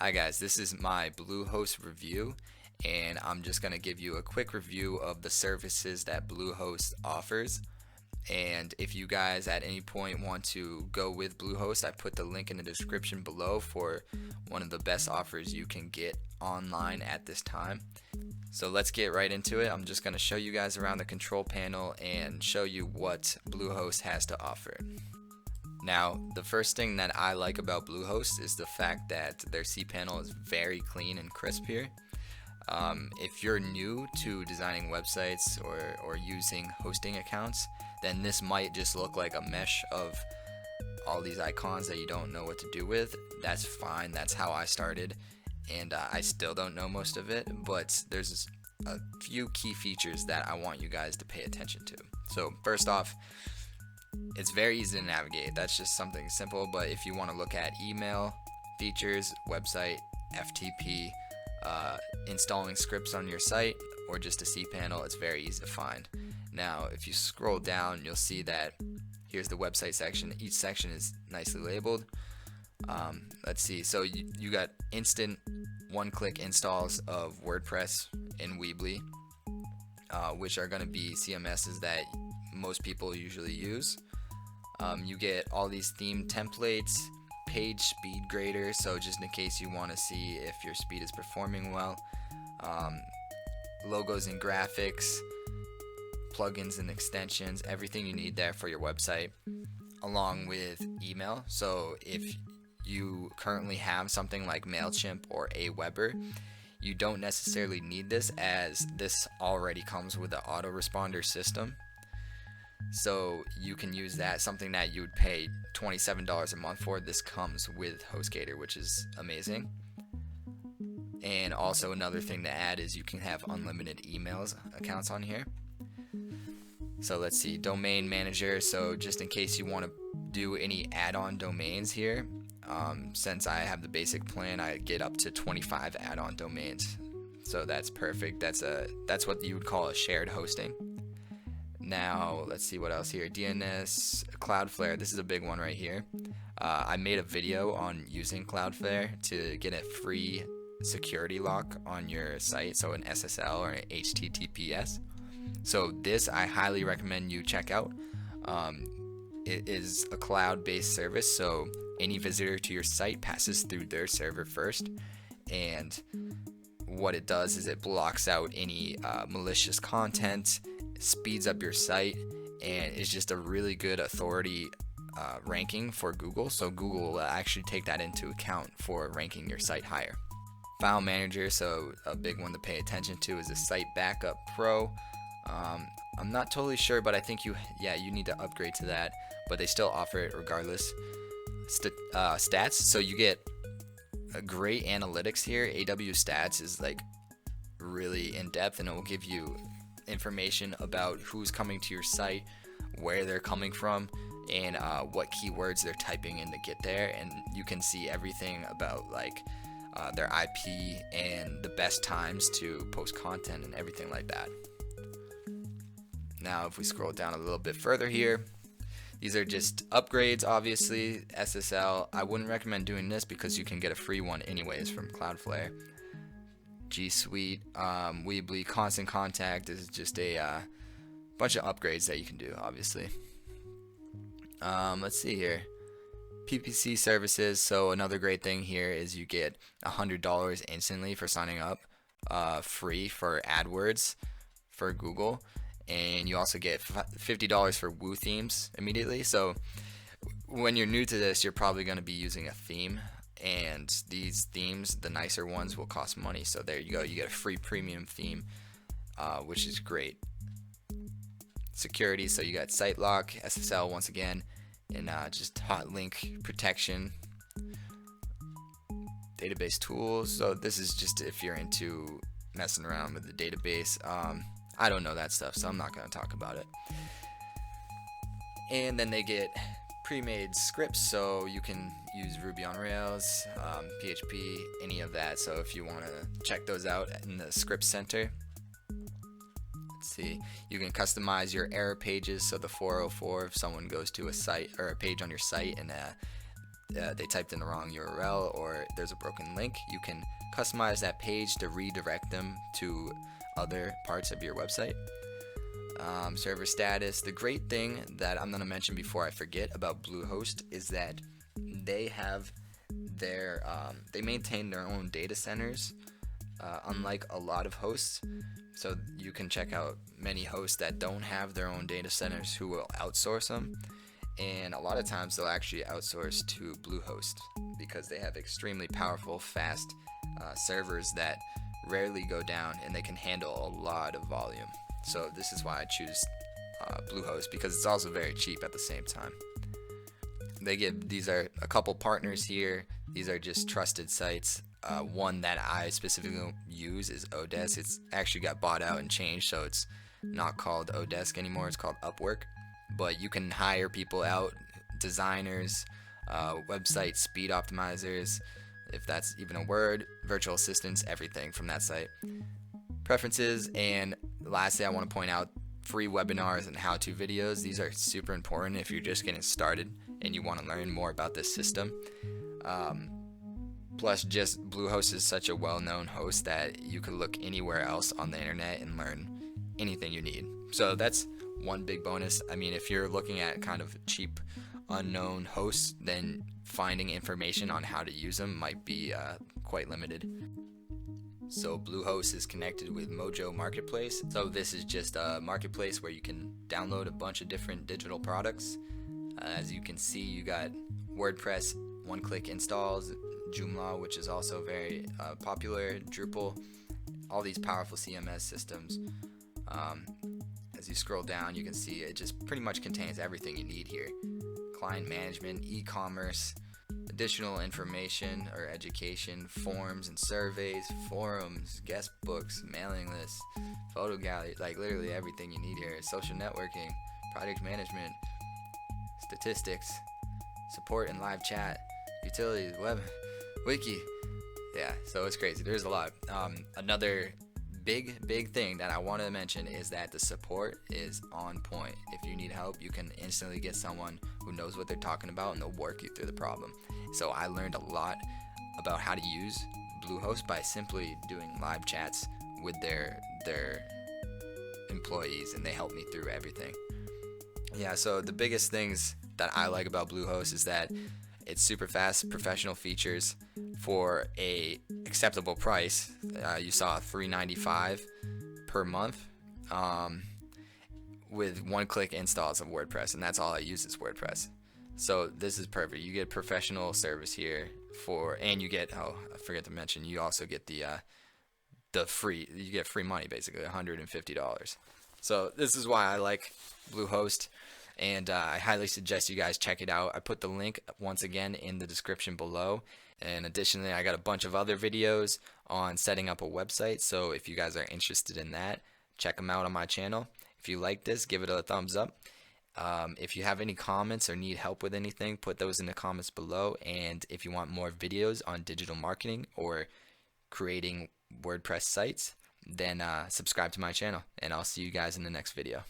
Hi guys, this is my Bluehost review, and I'm just going to give you a quick review of the services that Bluehost offers. And if you guys at any point want to go with Bluehost, I put the link in the description below for one of the best offers you can get online at this time. So let's get right into it. I'm just going to show you guys around the control panel and show you what Bluehost has to offer. Now, the first thing that I like about Bluehost is the fact that their cPanel is very clean and crisp here. If you're new to designing websites or using hosting accounts, then this might just look like a mesh of all these icons that you don't know what to do with. That's fine, that's how I started, and I still don't know most of it, but there's a few key features that I want you guys to pay attention to. So first off, it's very easy to navigate. That's just something simple, but if you want to look at email features, website, FTP, installing scripts on your site, or just a cPanel, it's very easy to find. Now, if you scroll down, you'll see that here's the website section. Each section is nicely labeled. Let's see, so you got instant one-click installs of WordPress and Weebly, which are going to be CMSs that most people usually use. You get all these theme templates, page speed grader, so just in case you want to see if your speed is performing well, logos and graphics, plugins and extensions, everything you need there for your website, along with email. So if you currently have something like MailChimp or Aweber, you don't necessarily need this, as this already comes with the autoresponder system. So you can use that, something that you would pay $27 a month for. This comes with HostGator, which is amazing. And also another thing to add is you can have unlimited emails accounts on here. So let's see, domain manager. So just in case you want to do any add-on domains here, since I have the basic plan, I get up to 25 add-on domains. So that's perfect. That's what you would call a shared hosting. Now, let's see what else here. DNS, Cloudflare, this is a big one right here. I made a video on using Cloudflare to get a free security lock on your site, so an SSL or an HTTPS. So this I highly recommend you check out. It is a cloud-based service, so any visitor to your site passes through their server first, and what it does is it blocks out any malicious content, speeds up your site, and is just a really good authority ranking for Google. So Google will actually take that into account for ranking your site higher. File manager, so a big one to pay attention to is a Site Backup Pro. I'm not totally sure, but I think you need to upgrade to that, but they still offer it regardless. Stats, so you get a great analytics here. AW Stats is like really in depth, and it will give you information about who's coming to your site, where they're coming from, and what keywords they're typing in to get there, and you can see everything about like their IP and the best times to post content and everything like that. Now if we scroll down a little bit further here, these are just upgrades. Obviously SSL, I wouldn't recommend doing this because you can get a free one anyways from Cloudflare. G Suite, Weebly, Constant Contact is just a bunch of upgrades that you can do, obviously. Let's see here. PPC services, so another great thing here is you get $100 instantly for signing up, free for AdWords for Google, and you also get $50 for Woo themes immediately. So when you're new to this, you're probably going to be using a theme, and these themes, the nicer ones, will cost money. So there you go, you get a free premium theme, which is great. Security, so you got site lock, SSL once again, and just hot link protection. Database tools, so this is just if you're into messing around with the database. I don't know that stuff, so I'm not going to talk about it. And then they get pre-made scripts, so you can use Ruby on Rails, PHP, any of that. So if you want to check those out in the script center. Let's see, you can customize your error pages, so the 404, if someone goes to a site or a page on your site and they typed in the wrong URL or there's a broken link, you can customize that page to redirect them to other parts of your website. Server status. The great thing that I'm going to mention before I forget about Bluehost is that they have they maintain their own data centers, unlike a lot of hosts. So you can check out many hosts that don't have their own data centers who will outsource them, and a lot of times they'll actually outsource to Bluehost because they have extremely powerful, fast servers that rarely go down, and they can handle a lot of volume. So this is why I choose Bluehost, because it's also very cheap at the same time. These are a couple partners here. These are just trusted sites. One that I specifically use is Odesk. It's actually got bought out and changed, so it's not called Odesk anymore. It's called Upwork. But you can hire people out, designers, website speed optimizers, if that's even a word, virtual assistants, everything from that site. Preferences, and lastly, I want to point out free webinars and how-to videos. These are super important if you're just getting started and you want to learn more about this system. Plus, just Bluehost is such a well-known host that you could look anywhere else on the internet and learn anything you need. So that's one big bonus. I mean, if you're looking at kind of cheap, unknown hosts, then finding information on how to use them might be quite limited. So Bluehost is connected with Mojo Marketplace. So this is just a marketplace where you can download a bunch of different digital products. As you can see, you got WordPress one-click installs, Joomla, which is also very popular, Drupal, all these powerful CMS systems. As you scroll down, you can see it just pretty much contains everything you need here. Client management, e-commerce, additional information or education, forms and surveys, forums, guest books, mailing lists, photo gallery, like literally everything you need here. Social networking, project management, statistics, support and live chat, utilities, web, wiki. Yeah, so it's crazy. There's a lot. Another big thing that I want to mention is that the support is on point. If you need help, you can instantly get someone who knows what they're talking about, and they'll work you through the problem. So I learned a lot about how to use Bluehost by simply doing live chats with their employees, and they helped me through everything. Yeah, so the biggest things that I like about Bluehost is that it's super fast, professional features for a acceptable price. You saw $3.95 per month with one-click installs of WordPress, and that's all I use is WordPress. So this is perfect. You get professional service here and you get, I forget to mention, you also get you get free money, basically $150. So this is why I like Bluehost, and I highly suggest you guys check it out. I put the link once again in the description below, and additionally I got a bunch of other videos on setting up a website, so if you guys are interested in that, check them out on my channel. If you like this, give it a thumbs up. If you have any comments or need help with anything, put those in the comments below, and if you want more videos on digital marketing or creating WordPress sites, then subscribe to my channel, and I'll see you guys in the next video.